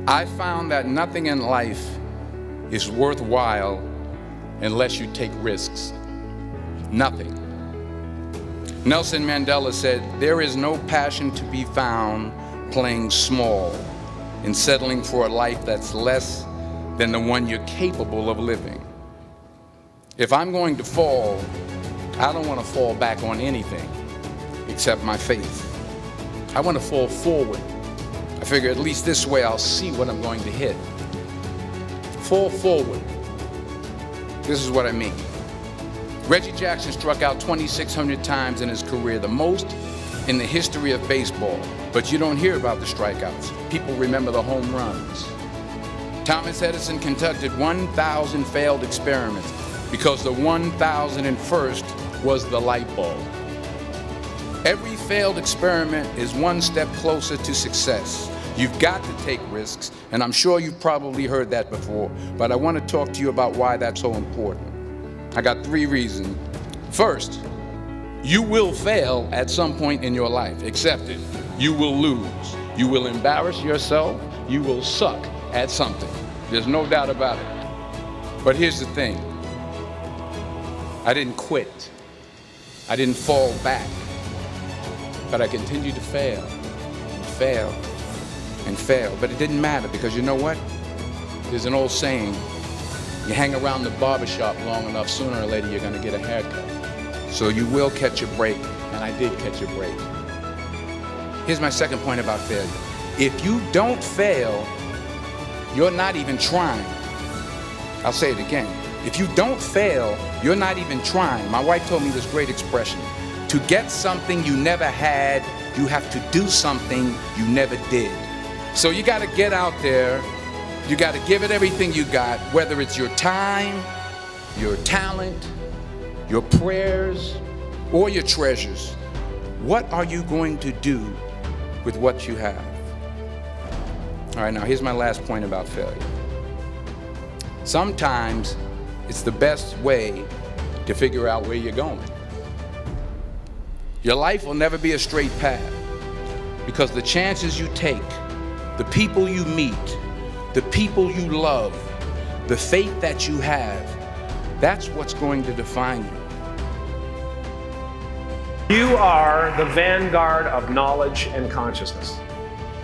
I found that nothing in life is worthwhile unless you take risks. Nothing. Nelson Mandela said, "There is no passion to be found playing small and settling for a life that's less than the one you're capable of living." If I'm going to fall, I don't want to fall back on anything except my faith. I want to fall forward. I figure at least this way I'll see what I'm going to hit. Fall forward. This is what I mean. Reggi Jackson struck out 2,600 times in his career, the most in the history of baseball. But you don't hear about the strikeouts. People remember the home runs. Thomas Edison conducted 1,000 failed experiments because the 1,001st was the light bulb. Every failed experiment is one step closer to success. You've got to take risks, and I'm sure you've probably heard that before, but I want to talk to you about why that's so important. I got 3 reasons. First, you will fail at some point in your life. Accept it. You will lose. You will embarrass yourself. You will suck at something. There's no doubt about it. But here's the thing. I didn't quit. I didn't fall back. But I continued to fail, and fail, and fail. But it didn't matter, because you know what? There's an old saying, you hang around the barbershop long enough, sooner or later you're going to get a haircut. So you will catch a break, and I did catch a break. Here's my second point about failure. If you don't fail, you're not even trying. I'll say it again. If you don't fail, you're not even trying. My wife told me this great expression. To get something you never had, you have to do something you never did. So you got to get out there. You got to give it everything you got, whether it's your time, your talent, your prayers, or your treasures. What are you going to do with what you have? All right, now here's my last point about failure. Sometimes it's the best way to figure out where you're going. Your life will never be a straight path, because the chances you take, the people you meet, the people you love, the faith that you have, that's what's going to define you. You are the vanguard of knowledge and consciousness,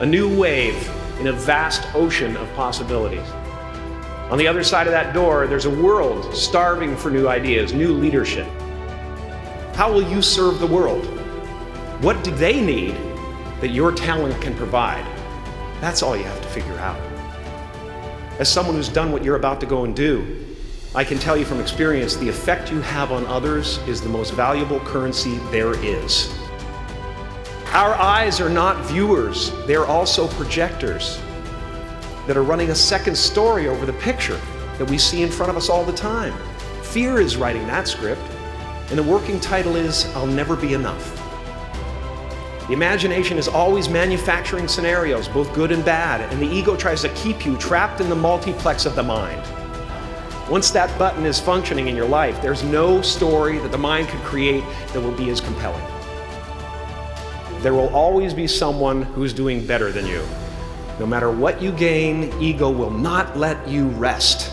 a new wave in a vast ocean of possibilities. On the other side of that door, there's a world starving for new ideas, new leadership. How will you serve the world? What do they need that your talent can provide? That's all you have to figure out. As someone who's done what you're about to go and do, I can tell you from experience, the effect you have on others is the most valuable currency there is. Our eyes are not viewers, they're also projectors that are running a second story over the picture that we see in front of us all the time. Fear is writing that script, and the working title is, I'll Never Be Enough. The imagination is always manufacturing scenarios, both good and bad, and the ego tries to keep you trapped in the multiplex of the mind. Once that button is functioning in your life, there's no story that the mind could create that will be as compelling. There will always be someone who's doing better than you. No matter what you gain, ego will not let you rest.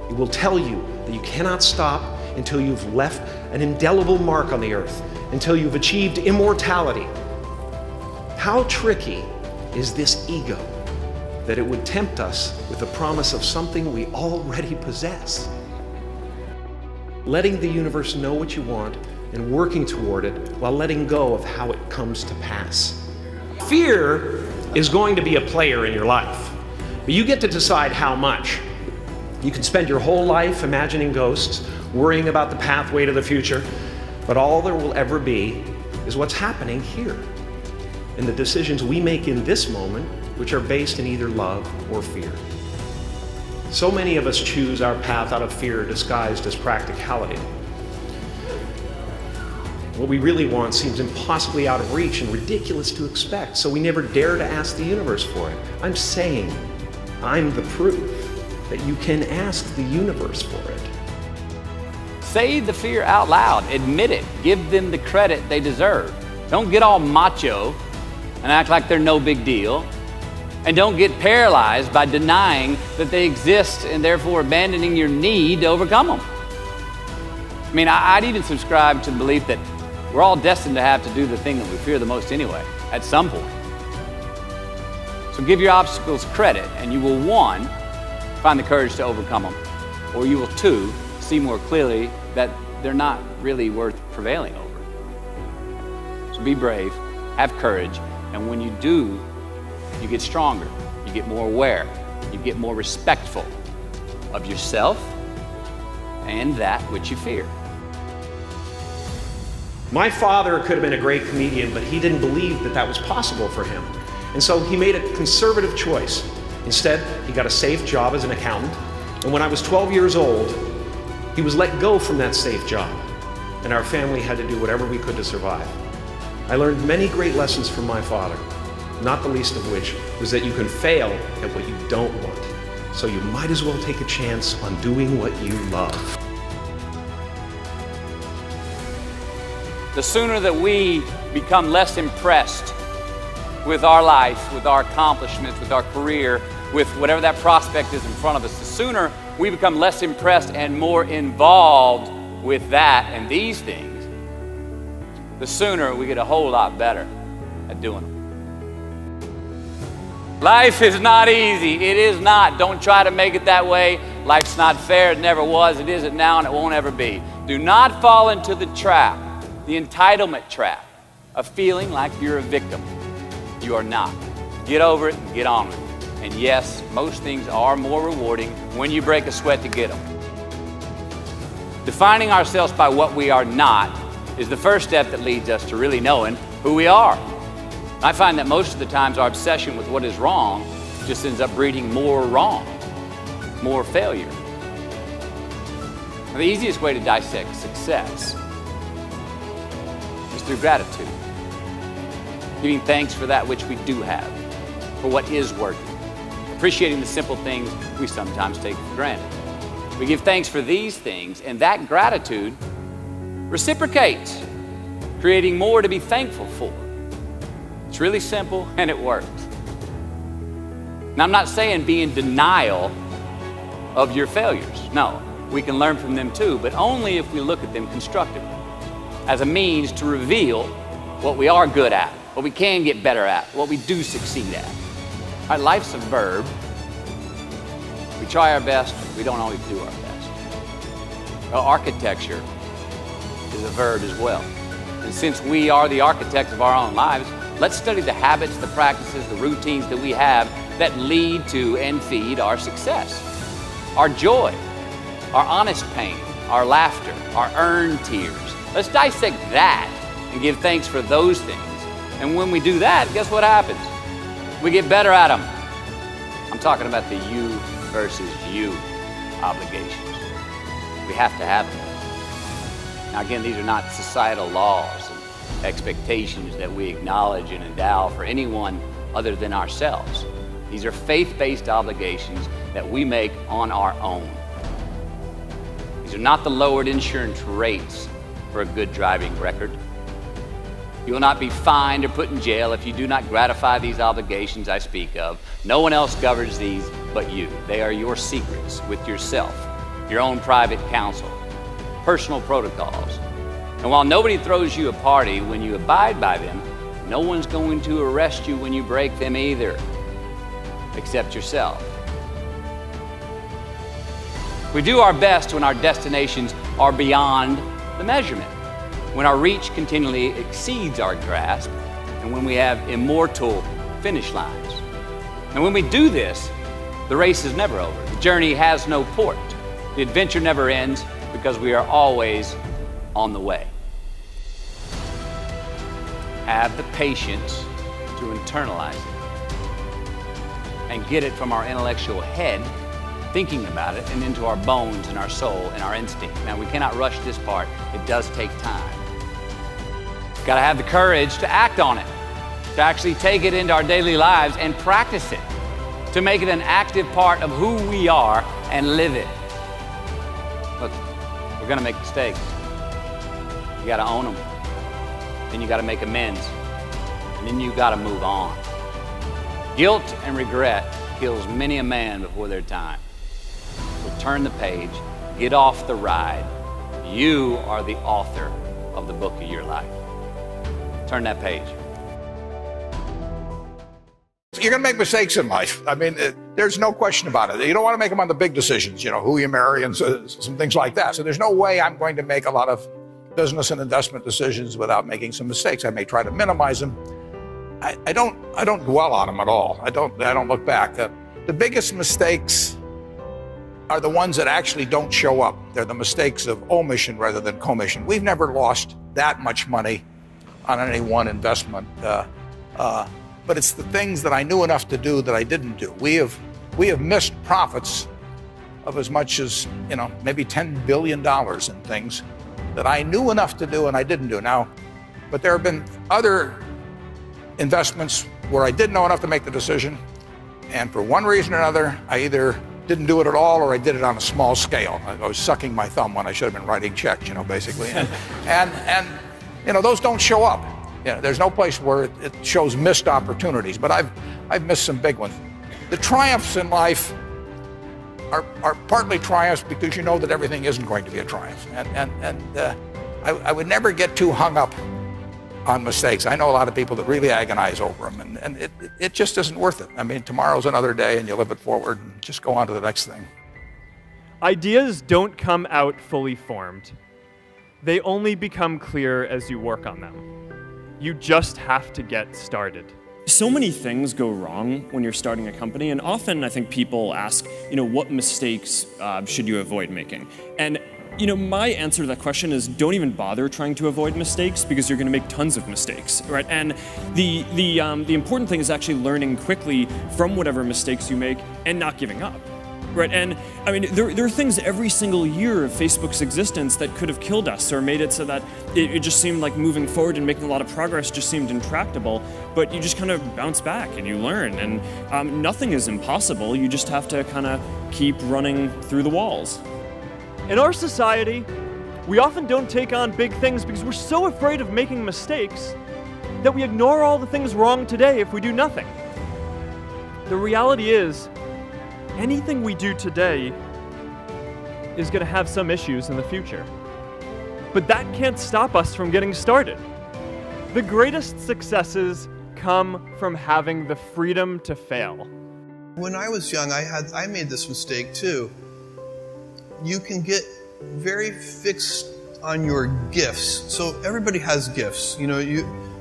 It will tell you that you cannot stop until you've left an indelible mark on the earth, until you've achieved immortality. How tricky is this ego that it would tempt us with the promise of something we already possess? Letting the universe know what you want and working toward it while letting go of how it comes to pass. Fear is going to be a player in your life, but you get to decide how much. You can spend your whole life imagining ghosts, worrying about the pathway to the future, but all there will ever be is what's happening here, and the decisions we make in this moment, which are based in either love or fear. So many of us choose our path out of fear disguised as practicality. What we really want seems impossibly out of reach and ridiculous to expect, so we never dare to ask the universe for it. I'm saying, I'm the proof that you can ask the universe for it. Say the fear out loud, admit it, give them the credit they deserve. Don't get all macho and act like they're no big deal. And don't get paralyzed by denying that they exist and therefore abandoning your need to overcome them. I mean, I'd even subscribe to the belief that we're all destined to have to do the thing that we fear the most anyway, at some point. So give your obstacles credit, and you will, 1, find the courage to overcome them, or you will, 2, see more clearly that they're not really worth prevailing over. So be brave, have courage, and when you do, you get stronger, you get more aware, you get more respectful of yourself and that which you fear. My father could have been a great comedian, but he didn't believe that that was possible for him. And so he made a conservative choice. Instead, he got a safe job as an accountant. And when I was 12 years old, he was let go from that safe job. And our family had to do whatever we could to survive. I learned many great lessons from my father, not the least of which was that you can fail at what you don't want. So you might as well take a chance on doing what you love. The sooner that we become less impressed with our life, with our accomplishments, with our career, with whatever that prospect is in front of us, the sooner we become less impressed and more involved with that and these things, the sooner we get a whole lot better at doing them. Life is not easy. It is not. Don't try to make it that way. Life's not fair. It never was. It isn't now, and it won't ever be. Do not fall into the trap, the entitlement trap, of feeling like you're a victim. You are not. Get over it and get on with it. And yes, most things are more rewarding when you break a sweat to get them. Defining ourselves by what we are not is the first step that leads us to really knowing who we are. I find that most of the times our obsession with what is wrong just ends up breeding more wrong, more failure. Now, the easiest way to dissect success is through gratitude. Giving thanks for that which we do have, for what is working. Appreciating the simple things we sometimes take for granted. We give thanks for these things, and that gratitude reciprocates, creating more to be thankful for. It's really simple, and it works. Now, I'm not saying be in denial of your failures. No, we can learn from them too, but only if we look at them constructively, as a means to reveal what we are good at, what we can get better at, what we do succeed at. All right, life's a verb. We try our best, we don't always do our best. Well, architecture is a verb as well. And since we are the architects of our own lives, let's study the habits, the practices, the routines that we have that lead to and feed our success. Our joy, our honest pain, our laughter, our earned tears. Let's dissect that and give thanks for those things. And when we do that, guess what happens? We get better at them. I'm talking about the you versus you obligations. We have to have them. Now again, these are not societal laws and expectations that we acknowledge and endow for anyone other than ourselves. These are faith-based obligations that we make on our own. These are not the lowered insurance rates for a good driving record. You will not be fined or put in jail if you do not gratify these obligations I speak of. No one else governs these but you. They are your secrets with yourself, your own private counsel, personal protocols. And while nobody throws you a party when you abide by them, no one's going to arrest you when you break them either, except yourself. We do our best when our destinations are beyond the measurement, when our reach continually exceeds our grasp, and when we have immortal finish lines. And when we do this, the race is never over. The journey has no port. The adventure never ends because we are always on the way. Have the patience to internalize it and get it from our intellectual head, thinking about it, and into our bones and our soul and our instinct. Now, we cannot rush this part. It does take time. Got to have the courage to act on it, to actually take it into our daily lives and practice it, to make it an active part of who we are and live it. Look, we're going to make mistakes. You got to own them. Then you got to make amends. And then you got to move on. Guilt and regret kills many a man before their time. So turn the page, get off the ride. You are the author of the book of your life. Turn that page. You're going to make mistakes in life. I mean, there's no question about it. You don't want to make them on the big decisions, you know, who you marry and some things like that. So there's no way I'm going to make a lot of business and investment decisions without making some mistakes. I may try to minimize them. I don't dwell on them at all. I don't look back. The biggest mistakes are the ones that actually don't show up. They're the mistakes of omission rather than commission. We've never lost that much money on any one investment. But it's the things that I knew enough to do that I didn't do. We have missed profits of as much as, you know, maybe $10 billion in things that I knew enough to do and I didn't do. Now, but there have been other investments where I didn't know enough to make the decision, and for one reason or another, I either didn't do it at all or I did it on a small scale. I was sucking my thumb when I should have been writing checks, you know, basically. And you know, those don't show up. You know, there's no place where it shows missed opportunities, but I've missed some big ones. The triumphs in life are partly triumphs because you know that everything isn't going to be a triumph. I would never get too hung up on mistakes. I know a lot of people that really agonize over them, and it just isn't worth it. I mean, tomorrow's another day and you live it forward and just go on to the next thing. Ideas don't come out fully formed. They only become clear as you work on them. You just have to get started. So many things go wrong when you're starting a company, and often I think people ask, what mistakes should you avoid making? And my answer to that question is don't even bother trying to avoid mistakes, because you're going to make tons of mistakes, right? And the important thing is actually learning quickly from whatever mistakes you make and not giving up, right? And I mean, there are things every single year of Facebook's existence that could have killed us or made it so that it just seemed like moving forward and making a lot of progress just seemed intractable, but you just kind of bounce back and you learn, and nothing is impossible. You just have to kind of keep running through the walls. In our society, we often don't take on big things because we're so afraid of making mistakes that we ignore all the things wrong today if we do nothing. The reality is, anything we do today is going to have some issues in the future. But that can't stop us from getting started. The greatest successes come from having the freedom to fail. When I was young, I made this mistake too. You can get very fixed on your gifts. So everybody has gifts. You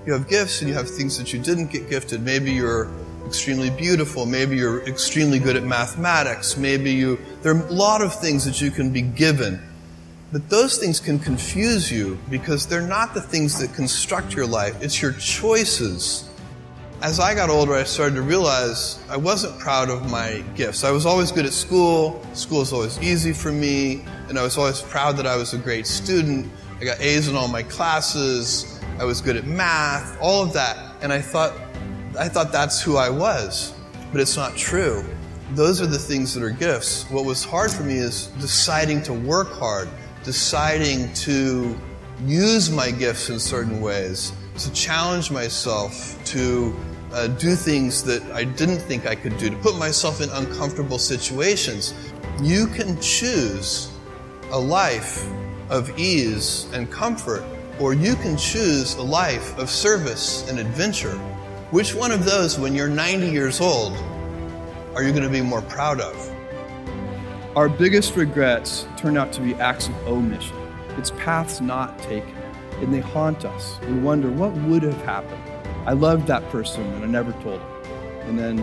have gifts and you have things that you didn't get gifted. Maybe you're extremely beautiful. Maybe you're extremely good at mathematics. There are a lot of things that you can be given. But those things can confuse you because they're not the things that construct your life. It's your choices. As I got older, I started to realize I wasn't proud of my gifts. I was always good at school. School was always easy for me. And I was always proud that I was a great student. I got A's in all my classes. I was good at math, all of that. And I thought that's who I was. But it's not true. Those are the things that are gifts. What was hard for me is deciding to work hard, deciding to use my gifts in certain ways, to challenge myself, to do things that I didn't think I could do, to put myself in uncomfortable situations. You can choose a life of ease and comfort, or you can choose a life of service and adventure. Which one of those, when you're 90 years old, are you going to be more proud of? Our biggest regrets turn out to be acts of omission. It's paths not taken, and they haunt us. We wonder, what would have happened? I loved that person and I never told them. And then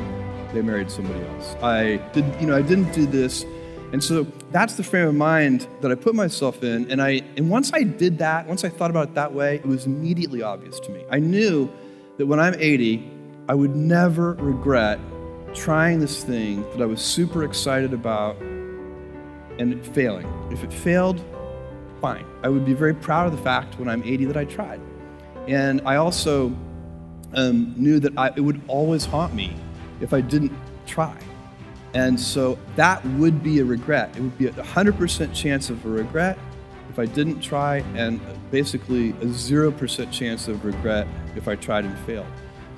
they married somebody else. I didn't do this. And so that's the frame of mind that I put myself in. And once I did that, once I thought about it that way, it was immediately obvious to me. I knew that when I'm 80, I would never regret trying this thing that I was super excited about and it failing. If it failed, fine. I would be very proud of the fact when I'm 80 that I tried. And I also knew that it would always haunt me if I didn't try. And so that would be a regret. It would be a 100% chance of a regret if I didn't try, and basically a 0% chance of regret if I tried and failed.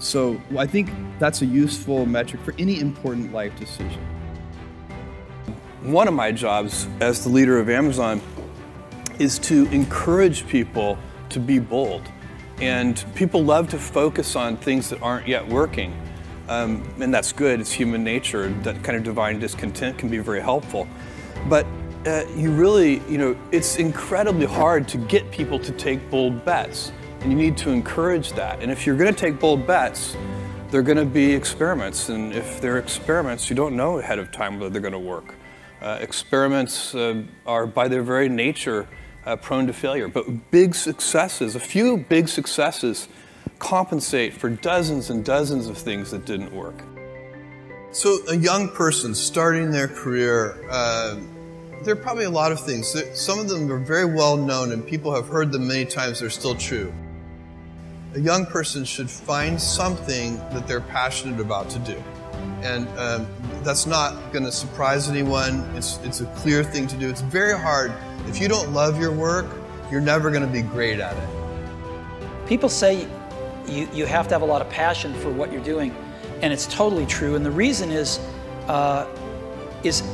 So I think that's a useful metric for any important life decision. One of my jobs as the leader of Amazon is to encourage people to be bold. And people love to focus on things that aren't yet working. And that's good, it's human nature. That kind of divine discontent can be very helpful. But it's incredibly hard to get people to take bold bets. And you need to encourage that. And if you're going to take bold bets, they're going to be experiments. And if they're experiments, you don't know ahead of time whether they're going to work. Experiments are by their very nature prone to failure. But big successes, a few big successes, compensate for dozens and dozens of things that didn't work. So a young person starting their career, there are probably a lot of things. Some of them are very well known and people have heard them many times, they're still true. A young person should find something that they're passionate about to do. And that's not going to surprise anyone. It's a clear thing to do. It's very hard. If you don't love your work, you're never going to be great at it. People say you have to have a lot of passion for what you're doing, and it's totally true. And the reason is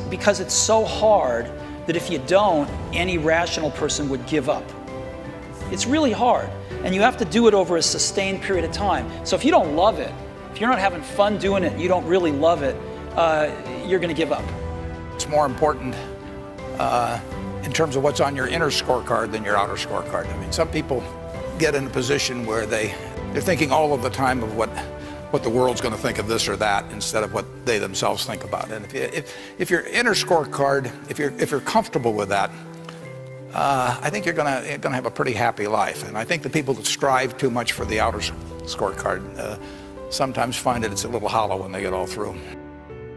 because it's so hard that if you don't, any rational person would give up. It's really hard, and you have to do it over a sustained period of time. So if you don't love it, if you're not having fun doing it, you don't really love it, you're going to give up. It's more important in terms of what's on your inner scorecard than your outer scorecard. I mean, some people get in a position where they're thinking all of the time of what the world's going to think of this or that instead of what they themselves think about it. And if your inner scorecard, if you're comfortable with that, I think you're going to have a pretty happy life. And I think the people that strive too much for the outer scorecard sometimes find that it's a little hollow when they get all through.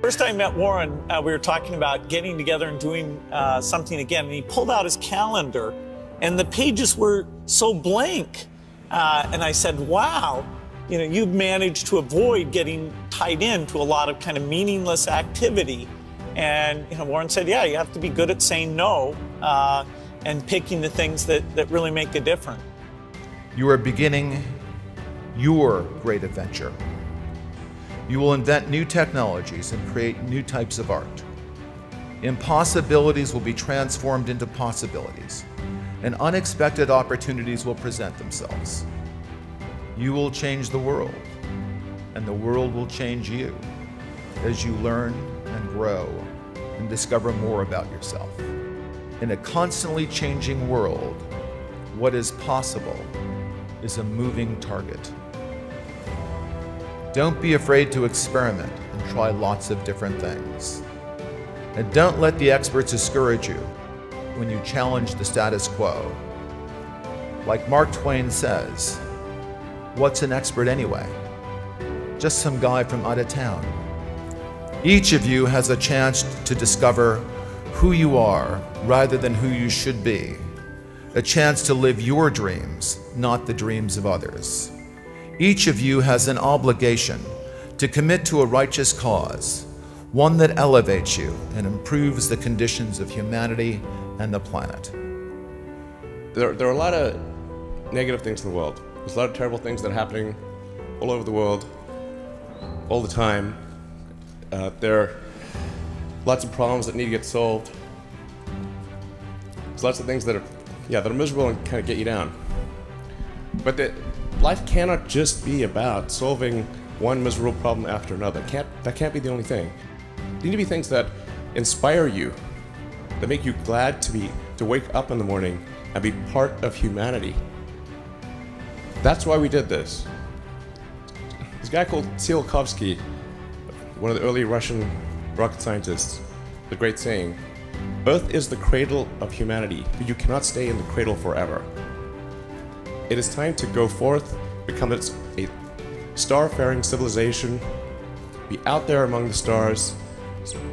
First time I met Warren, we were talking about getting together and doing something again, and he pulled out his calendar, and the pages were so blank. And I said, wow, you've managed to avoid getting tied into a lot of kind of meaningless activity. And Warren said, yeah, you have to be good at saying no and picking the things that really make a difference. You are beginning your great adventure. You will invent new technologies and create new types of art. Impossibilities will be transformed into possibilities, and unexpected opportunities will present themselves. You will change the world, and the world will change you as you learn and grow and discover more about yourself. In a constantly changing world, what is possible is a moving target. Don't be afraid to experiment and try lots of different things. And don't let the experts discourage you when you challenge the status quo. Like Mark Twain says, what's an expert anyway? Just some guy from out of town. Each of you has a chance to discover who you are rather than who you should be. A chance to live your dreams, not the dreams of others. Each of you has an obligation to commit to a righteous cause, one that elevates you and improves the conditions of humanity and the planet. There are a lot of negative things in the world. There's a lot of terrible things that are happening all over the world, all the time. There are lots of problems that need to get solved. There's lots of things that are miserable and kind of get you down. But life cannot just be about solving one miserable problem after another. That can't be the only thing. There need to be things that inspire you, that make you glad to wake up in the morning and be part of humanity. That's why we did this. This guy called Tsiolkovsky, one of the early Russian rocket scientists, the great saying, Earth is the cradle of humanity, but you cannot stay in the cradle forever. It is time to go forth, become a star-faring civilization, be out there among the stars,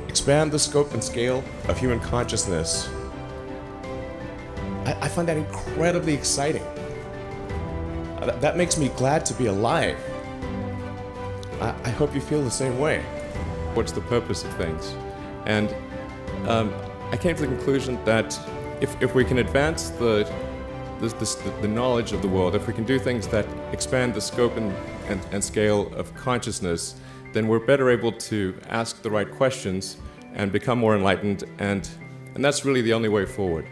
expand the scope and scale of human consciousness. I find that incredibly exciting. That makes me glad to be alive. I hope you feel the same way. What's the purpose of things? And I came to the conclusion that if we can advance the knowledge of the world, if we can do things that expand the scope and and scale of consciousness, then we're better able to ask the right questions and become more enlightened, and that's really the only way forward.